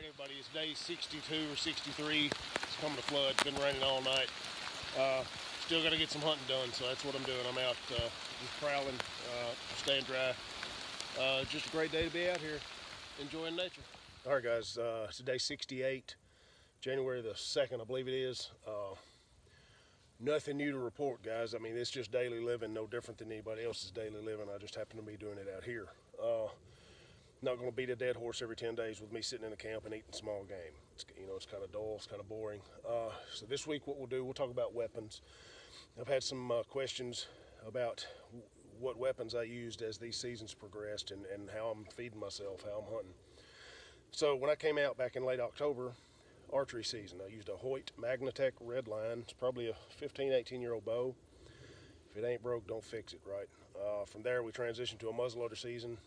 Everybody, it's day 62 or 63. It's coming to flood. It's been raining all night. Still got to get some hunting done, so that's what I'm doing. I'm out just prowling, staying dry. Just a great day to be out here enjoying nature. All right, guys, it's day 68, January the 2nd, I believe it is. Nothing new to report, guys. I mean, it's just daily living, no different than anybody else's daily living. I just happen to be doing it out here. Not going to beat a dead horse every 10 days with me sitting in a camp and eating small game. It's, you know, it's kind of dull, it's kind of boring. So this week what we'll do, we'll talk about weapons. I've had some questions about what weapons I used as these seasons progressed and how I'm feeding myself, how I'm hunting. So when I came out back in late October, archery season, I used a Hoyt Magnatech Redline. It's probably a 15, 18-year-old bow. If it ain't broke, don't fix it, right? From there, we transitioned to a muzzleloader season.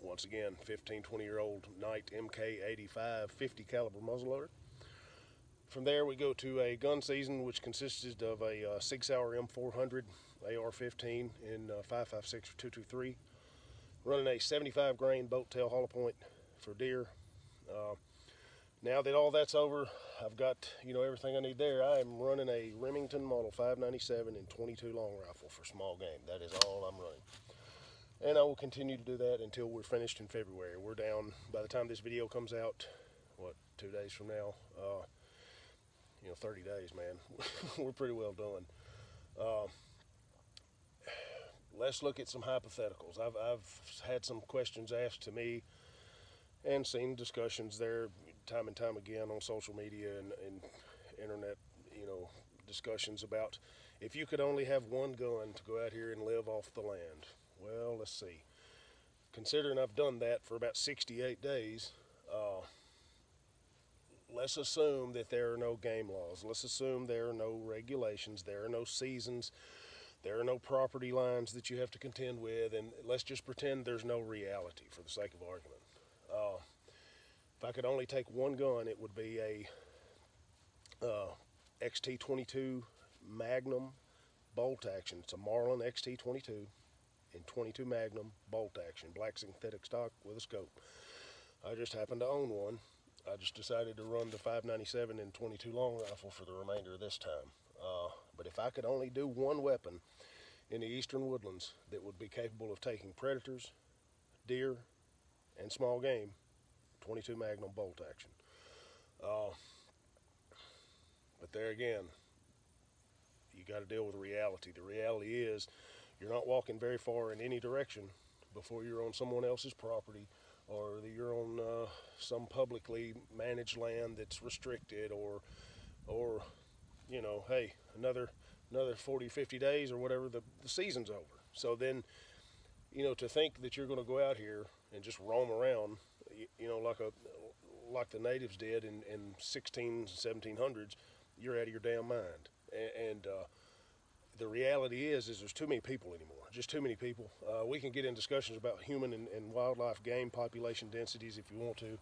Once again, 15, 20-year-old Knight MK85 50 caliber muzzleloader. From there, we go to a gun season, which consisted of a 6 Sauer M400 AR-15 in 5.56 or 223, running a 75 grain boat tail hollow point for deer. Now that all that's over, I've got, you know, everything I need there. I am running a Remington Model 597 and 22 long rifle for small game. That is all I'm running. And I will continue to do that until we're finished in February. We're down, by the time this video comes out, what, 2 days from now? You know, 30 days, man. We're pretty well done. Let's look at some hypotheticals. I've had some questions asked to me and seen discussions there time and time again on social media and internet, you know, discussions about if you could only have one gun to go out here and live off the land. Well, let's see. Considering I've done that for about 68 days, let's assume that there are no game laws. Let's assume there are no regulations. There are no seasons. There are no property lines that you have to contend with. And let's just pretend there's no reality for the sake of argument. If I could only take one gun, it would be a XT22 Magnum bolt action. It's a Marlin XT22. In 22 Magnum bolt action, black synthetic stock with a scope. I just happen to own one. I just decided to run the 597 and 22 long rifle for the remainder of this time. But if I could only do one weapon in the eastern woodlands that would be capable of taking predators, deer, and small game, 22 Magnum bolt action. But there again, you got to deal with reality. The reality is, you're not walking very far in any direction before you're on someone else's property, or you're on some publicly managed land that's restricted, or you know, hey, another 40, 50 days or whatever, the season's over. So then, you know, to think that you're going to go out here and just roam around, you know, like the natives did in 1700s, you're out of your damn mind. And the reality is there's too many people anymore, just too many people. We can get in discussions about human and wildlife game population densities if you want to,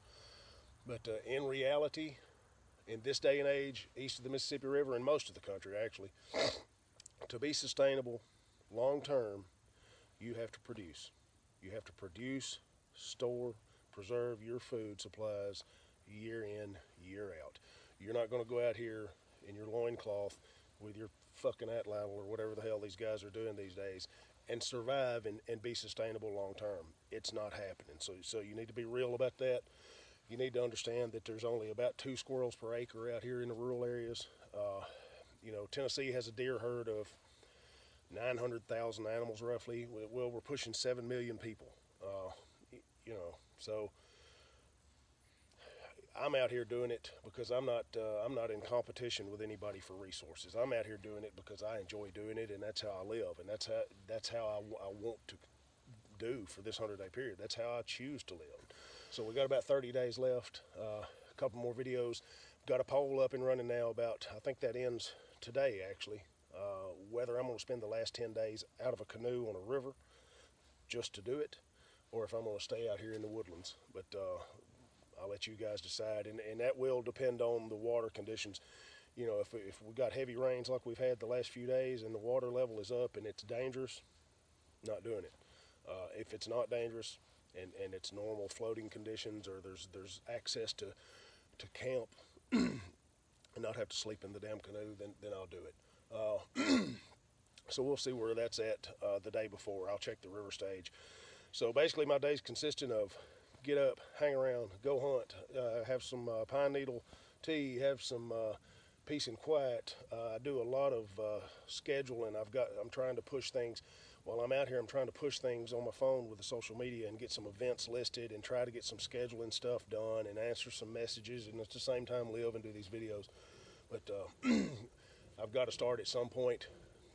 but in reality, in this day and age, east of the Mississippi River and most of the country actually, to be sustainable long term, you have to produce. You have to produce, store, preserve your food supplies year in, year out. You're not going to go out here in your loincloth with your fucking Atlatl or whatever the hell these guys are doing these days and survive and be sustainable long term. It's not happening. So you need to be real about that. You need to understand that there's only about 2 squirrels per acre out here in the rural areas. You know, Tennessee has a deer herd of 900,000 animals roughly. Well, we're pushing 7 million people. You know, so I'm out here doing it because I'm not in competition with anybody for resources. I'm out here doing it because I enjoy doing it, and that's how I live, and that's how I want to do for this 100-day period. That's how I choose to live. So we got about 30 days left. A couple more videos. Got a poll up and running now about, I think that ends today actually, whether I'm going to spend the last 10 days out of a canoe on a river just to do it, or if I'm going to stay out here in the woodlands. But I'll let you guys decide, and that will depend on the water conditions. You know, if we got heavy rains like we've had the last few days and the water level is up and it's dangerous, not doing it. If it's not dangerous, and it's normal floating conditions, or there's access to camp and not have to sleep in the damn canoe, then I'll do it. So we'll see where that's at the day before. I'll check the river stage. So basically my day's consistent of get up, hang around, go hunt, have some pine needle tea, have some peace and quiet. I do a lot of scheduling. I'm trying to push things while I'm out here. I'm trying to push things on my phone with the social media and get some events listed and try to get some scheduling stuff done and answer some messages, and at the same time live and do these videos. But I've got to start at some point,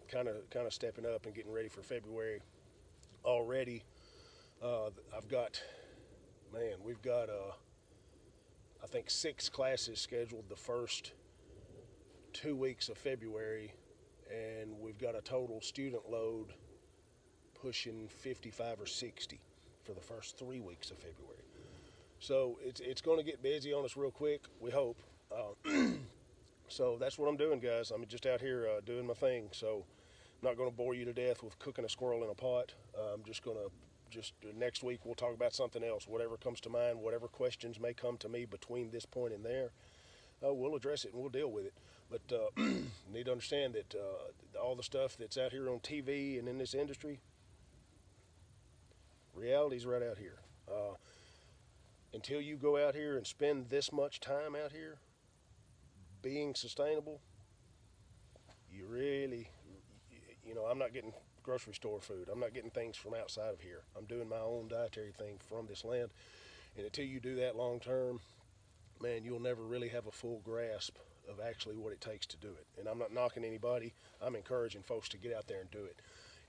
kind of stepping up and getting ready for February already. We've got I think 6 classes scheduled the first 2 weeks of February, and we've got a total student load pushing 55 or 60 for the first 3 weeks of February. So it's going to get busy on us real quick, we hope. So that's what I'm doing, guys. I'm just out here doing my thing. So I'm not going to bore you to death with cooking a squirrel in a pot. I'm just going to next week we'll talk about something else, whatever comes to mind, whatever questions may come to me between this point and there. We'll address it and we'll deal with it. But you need to understand that all the stuff that's out here on TV and in this industry, reality's right out here. Until you go out here and spend this much time out here being sustainable, you really, I'm not getting grocery store food. I'm not getting things from outside of here. I'm doing my own dietary thing from this land. And until you do that long term, man, you'll never really have a full grasp of actually what it takes to do it. And I'm not knocking anybody. I'm encouraging folks to get out there and do it.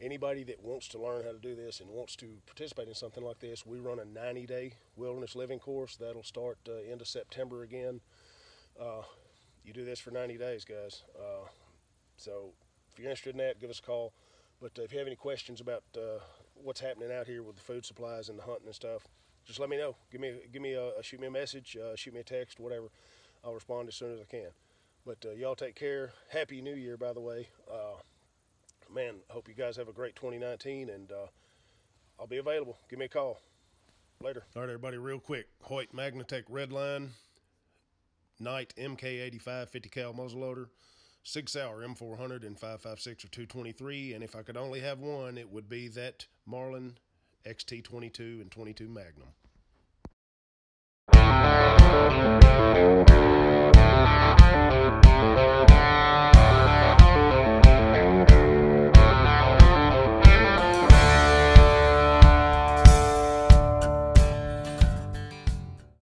Anybody that wants to learn how to do this and wants to participate in something like this, we run a 90-day wilderness living course. That'll start end of September again. You do this for 90 days, guys. So if you're interested in that, give us a call. But if you have any questions about what's happening out here with the food supplies and the hunting and stuff, just let me know. Shoot me a message, shoot me a text, whatever. I'll respond as soon as I can. But y'all take care. Happy New Year, by the way. Man, I hope you guys have a great 2019, and I'll be available. Give me a call. Later. All right, everybody, real quick. Hoyt Magnatech Redline, Knight MK85 50 cal muzzleloader, Sig Sauer M400 and 5.56 or 223, and if I could only have one, it would be that Marlin XT22 and 22 Magnum.